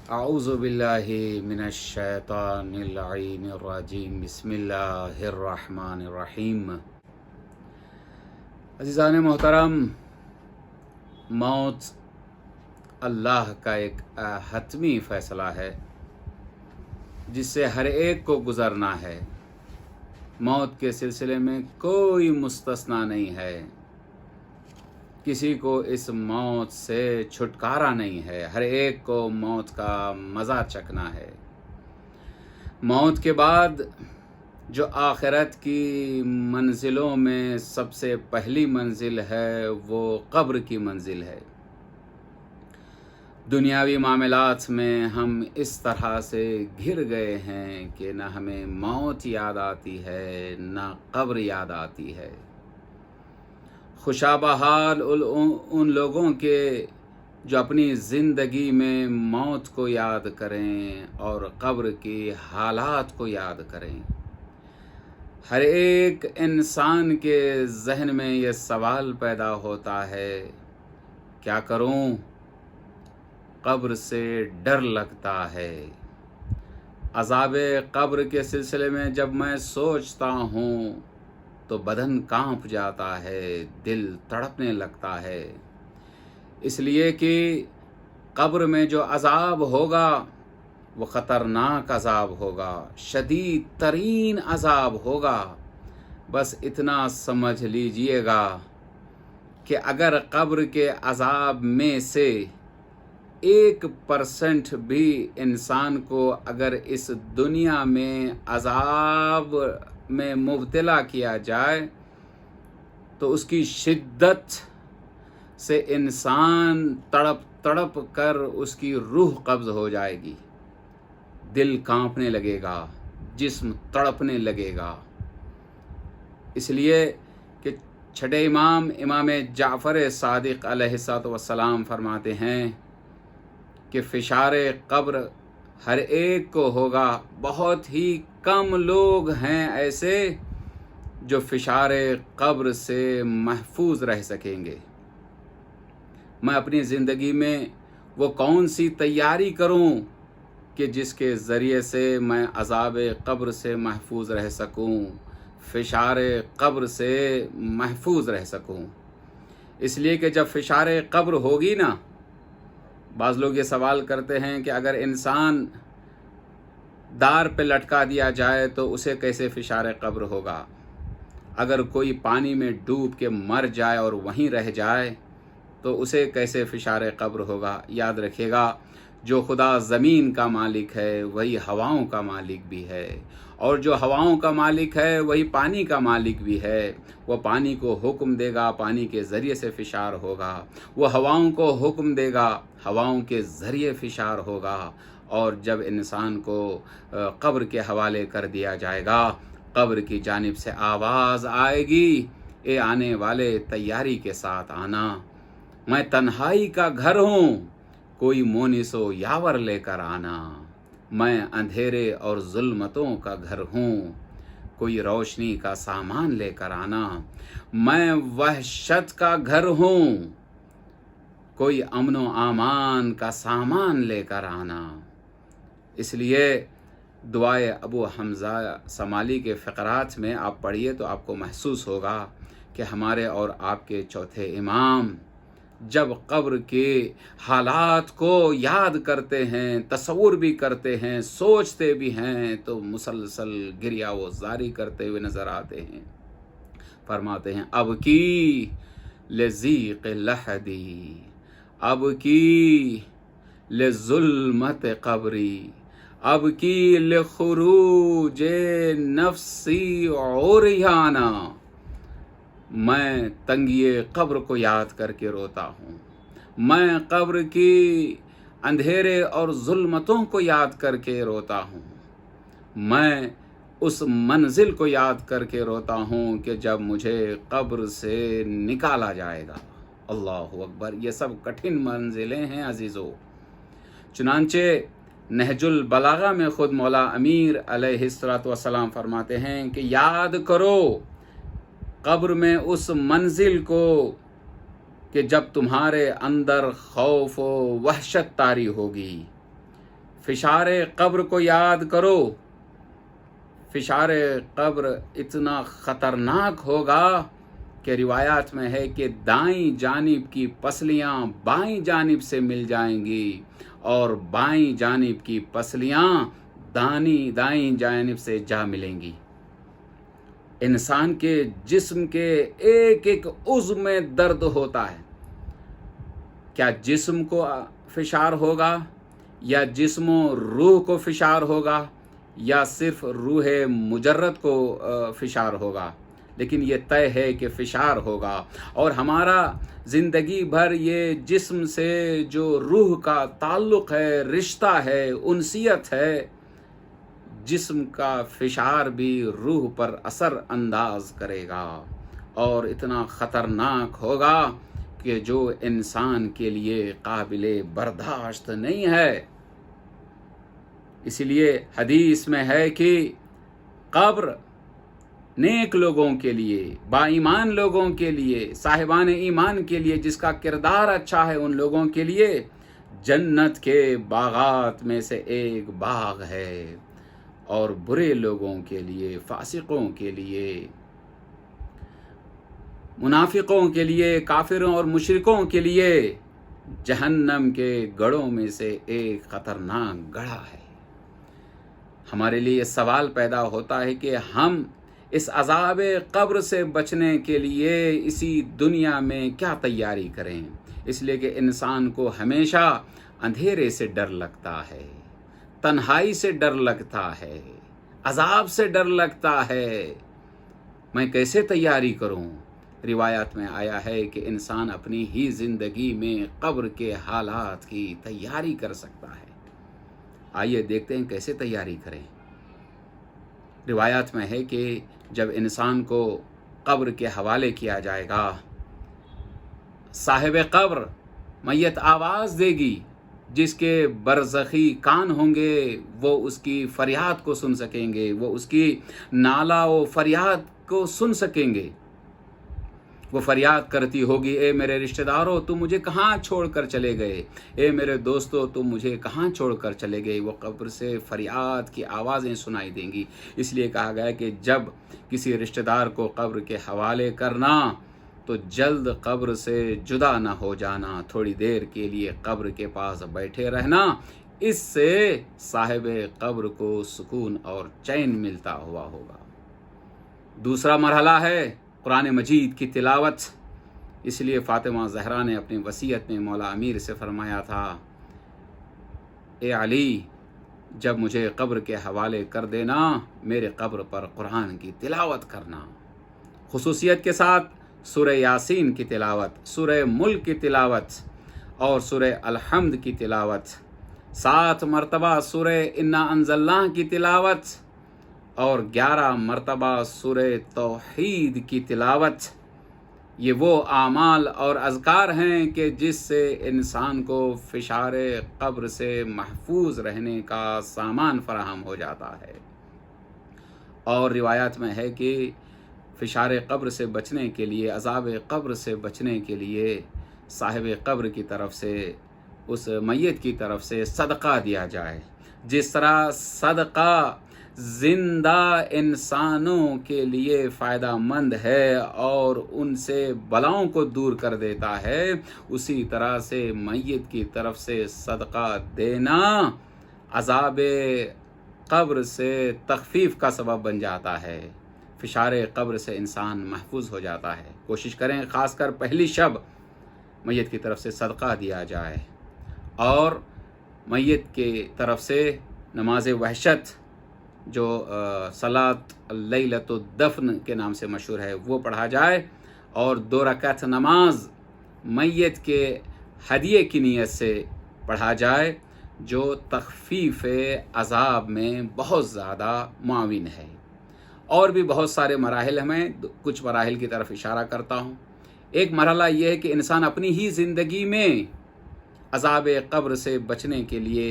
اعوذ باللہ من الشیطان اللعین الرجیم بسم اللہ الرحمن الرحیم۔ عزیزان محترم، موت اللہ کا ایک حتمی فیصلہ ہے جس سے ہر ایک کو گزرنا ہے۔ موت کے سلسلے میں کوئی مستثنا نہیں ہے، کسی کو اس موت سے چھٹکارا نہیں ہے، ہر ایک کو موت کا مزہ چکھنا ہے۔ موت کے بعد جو آخرت کی منزلوں میں سب سے پہلی منزل ہے وہ قبر کی منزل ہے۔ دنیاوی معاملات میں ہم اس طرح سے گھر گئے ہیں کہ نہ ہمیں موت یاد آتی ہے نہ قبر یاد آتی ہے۔ خوشا بحال ان لوگوں کے جو اپنی زندگی میں موت کو یاد کریں اور قبر کی حالات کو یاد کریں۔ ہر ایک انسان کے ذہن میں یہ سوال پیدا ہوتا ہے، کیا کروں؟ قبر سے ڈر لگتا ہے۔ عذاب قبر کے سلسلے میں جب میں سوچتا ہوں تو بدن کانپ جاتا ہے، دل تڑپنے لگتا ہے، اس لیے کہ قبر میں جو عذاب ہوگا وہ خطرناک عذاب ہوگا، شدید ترین عذاب ہوگا۔ بس اتنا سمجھ لیجئے گا کہ اگر قبر کے عذاب میں سے 1% بھی انسان کو اگر اس دنیا میں عذاب میں مبتلا کیا جائے تو اس کی شدت سے انسان تڑپ تڑپ کر اس کی روح قبض ہو جائے گی، دل کانپنے لگے گا، جسم تڑپنے لگے گا۔ اس لیے کہ چھٹے امام جعفر صادق علیہ السلام فرماتے ہیں کہ فشار قبر ہر ایک کو ہوگا، بہت ہی کم لوگ ہیں ایسے جو فشار قبر سے محفوظ رہ سکیں گے۔ میں اپنی زندگی میں وہ کون سی تیاری کروں کہ جس کے ذریعے سے میں عذاب قبر سے محفوظ رہ سکوں، فشار قبر سے محفوظ رہ سکوں۔ اس لیے کہ جب فشار قبر ہوگی نا، بعض لوگ یہ سوال کرتے ہیں کہ اگر انسان دار پہ لٹکا دیا جائے تو اسے کیسے فشار قبر ہوگا؟ اگر کوئی پانی میں ڈوب کے مر جائے اور وہیں رہ جائے تو اسے کیسے فشار قبر ہوگا؟ یاد رکھیے گا، جو خدا زمین کا مالک ہے وہی ہواؤں کا مالک بھی ہے، اور جو ہواؤں کا مالک ہے وہی پانی کا مالک بھی ہے۔ وہ پانی کو حکم دے گا، پانی کے ذریعے سے فشار ہوگا، وہ ہواؤں کو حکم دے گا، ہواؤں کے ذریعے فشار ہوگا۔ اور جب انسان کو قبر کے حوالے کر دیا جائے گا، قبر کی جانب سے آواز آئے گی، اے آنے والے تیاری کے ساتھ آنا، میں تنہائی کا گھر ہوں، کوئی مونس و یاور لے کر آنا، میں اندھیرے اور ظلمتوں کا گھر ہوں، کوئی روشنی کا سامان لے کر آنا، میں وحشت کا گھر ہوں، کوئی امن و امان کا سامان لے کر آنا۔ اس لیے دعائے ابو حمزہ سمالی کے فقرات میں آپ پڑھیے تو آپ کو محسوس ہوگا کہ ہمارے اور آپ کے چوتھے امام جب قبر کے حالات کو یاد کرتے ہیں، تصور بھی کرتے ہیں، سوچتے بھی ہیں تو مسلسل گریہ و زاری کرتے ہوئے نظر آتے ہیں۔ فرماتے ہیں اب کی لضیق لحدی، اب کی لظلمت قبری، اب کی لخروج نفسی عریانا، میں تنگی قبر کو یاد کر کے روتا ہوں، میں قبر کی اندھیرے اور ظلمتوں کو یاد کر کے روتا ہوں، میں اس منزل کو یاد کر کے روتا ہوں کہ جب مجھے قبر سے نکالا جائے گا۔ اللہ اکبر، یہ سب کٹھن منزلیں ہیں عزیزو۔ چنانچہ نہج البلاغہ میں خود مولا امیر علیہ السلام فرماتے ہیں کہ یاد کرو قبر میں اس منزل کو کہ جب تمہارے اندر خوف و وحشت طاری ہوگی، فشار قبر کو یاد کرو. فشار قبر اتنا خطرناک ہوگا کہ روایات میں ہے کہ دائیں جانب کی پسلیاں بائیں جانب سے مل جائیں گی اور بائیں جانب کی پسلیاں دائیں جانب سے جا ملیں گی. انسان کے جسم کے ایک ایک عضو میں درد ہوتا ہے. کیا جسم کو فشار ہوگا یا جسم و روح کو فشار ہوگا یا صرف روح مجرد کو فشار ہوگا؟ لیکن یہ طے ہے کہ فشار ہوگا. اور ہمارا زندگی بھر یہ جسم سے جو روح کا تعلق ہے، رشتہ ہے، انسیت ہے، جسم کا فشار بھی روح پر اثر انداز کرے گا اور اتنا خطرناک ہوگا کہ جو انسان کے لیے قابل برداشت نہیں ہے. اسی لیے حدیث میں ہے کہ قبر نیک لوگوں کے لیے، با ایمان لوگوں کے لیے، صاحبان ایمان کے لیے، جس کا کردار اچھا ہے، ان لوگوں کے لیے جنت کے باغات میں سے ایک باغ ہے، اور برے لوگوں کے لیے، فاسقوں کے لیے، منافقوں کے لیے، کافروں اور مشرکوں کے لیے جہنم کے گڑھوں میں سے ایک خطرناک گڑھا ہے. ہمارے لیے سوال پیدا ہوتا ہے کہ ہم اس عذاب قبر سے بچنے کے لیے اسی دنیا میں کیا تیاری کریں. اس لیے کہ انسان کو ہمیشہ اندھیرے سے ڈر لگتا ہے، تنہائی سے ڈر لگتا ہے، عذاب سے ڈر لگتا ہے. میں کیسے تیاری کروں؟ روایات میں آیا ہے کہ انسان اپنی ہی زندگی میں قبر کے حالات کی تیاری کر سکتا ہے. آئیے دیکھتے ہیں کیسے تیاری کریں. روایات میں ہے کہ جب انسان کو قبر کے حوالے کیا جائے گا، صاحب قبر میت آواز دے گی. جس کے برزخی کان ہوں گے وہ اس کی فریاد کو سن سکیں گے، وہ اس کی نالہ و فریاد کو سن سکیں گے. وہ فریاد کرتی ہوگی، اے میرے رشتہ داروں تم مجھے کہاں چھوڑ کر چلے گئے، اے میرے دوستوں تم مجھے کہاں چھوڑ کر چلے گئے. وہ قبر سے فریاد کی آوازیں سنائی دیں گی. اس لیے کہا گیا کہ جب کسی رشتہ دار کو قبر کے حوالے کرنا تو جلد قبر سے جدا نہ ہو جانا، تھوڑی دیر کے لیے قبر کے پاس بیٹھے رہنا. اس سے صاحب قبر کو سکون اور چین ملتا ہوا ہوگا. دوسرا مرحلہ ہے قرآن مجید کی تلاوت. اس لیے فاطمہ زہرا نے اپنی وصیت میں مولا امیر سے فرمایا تھا، اے علی جب مجھے قبر کے حوالے کر دینا میرے قبر پر قرآن کی تلاوت کرنا، خصوصیت کے ساتھ سورہ یاسین کی تلاوت، سورہ ملک کی تلاوت اور سورہ الحمد کی تلاوت، 7 مرتبہ سورہ انا انزلناہ کی تلاوت اور 11 مرتبہ سورہ توحید کی تلاوت. یہ وہ اعمال اور اذکار ہیں کہ جس سے انسان کو فشار قبر سے محفوظ رہنے کا سامان فراہم ہو جاتا ہے. اور روایات میں ہے کہ فشار قبر سے بچنے کے لیے، عذاب قبر سے بچنے کے لیے صاحب قبر کی طرف سے، اس میت کی طرف سے صدقہ دیا جائے. جس طرح صدقہ زندہ انسانوں کے لیے فائدہ مند ہے اور ان سے بلاؤں کو دور کر دیتا ہے، اسی طرح سے میت کی طرف سے صدقہ دینا عذاب قبر سے تخفیف کا سبب بن جاتا ہے. فشار قبر سے انسان محفوظ ہو جاتا ہے. کوشش کریں خاص کر پہلی شب میت کی طرف سے صدقہ دیا جائے اور میت کی طرف سے نماز وحشت جو صلاۃ لیلۃ الدفن کے نام سے مشہور ہے وہ پڑھا جائے اور 2 رکعت نماز میت کے ہدیے کی نیت سے پڑھا جائے، جو تخفیف عذاب میں بہت زیادہ معاون ہے. اور بھی بہت سارے مراحل ہیں، میں کچھ مراحل کی طرف اشارہ کرتا ہوں. ایک مرحلہ یہ ہے کہ انسان اپنی ہی زندگی میں عذاب قبر سے بچنے کے لیے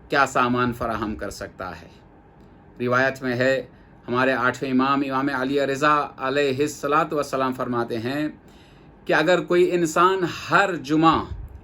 کیا سامان فراہم کر سکتا ہے. روایت میں ہے، ہمارے 8ویں امام علی رضا علیہ الصلاۃ والسلام فرماتے ہیں کہ اگر کوئی انسان ہر جمعہ